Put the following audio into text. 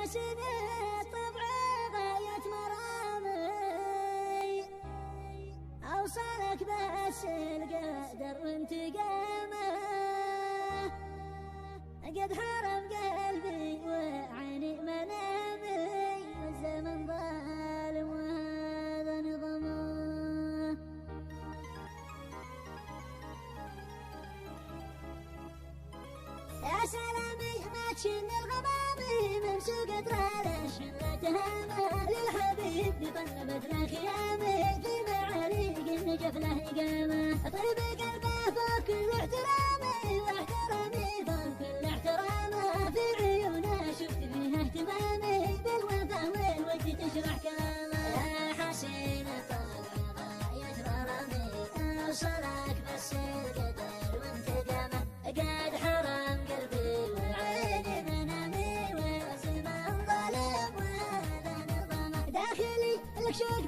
حسن الطبع غاية مرامي، أوصلك بس القدر وانتقامه، قد حرم قلبي وعيني منامي، والزمن ظالم وهذا نظامه. يا سلامي ما تشن الغمامي ممسوق طرالة شلتها للحبيب بطلبت له خيامي، في معاليق النجف له إقامة، طيب قلبه فوق كل احترامي، واحترامي فوق كل احترامه، في عيونه شفت فيها اهتمامي، بالوفا والود تشرح كلامه. يا حسين الطبع غاية غرامي، أوصلك بس القدر وانتقامه، قد حرم قلبي وعيني منامي، والزمان ظالم وهذا نظامه. داخلي لك شوق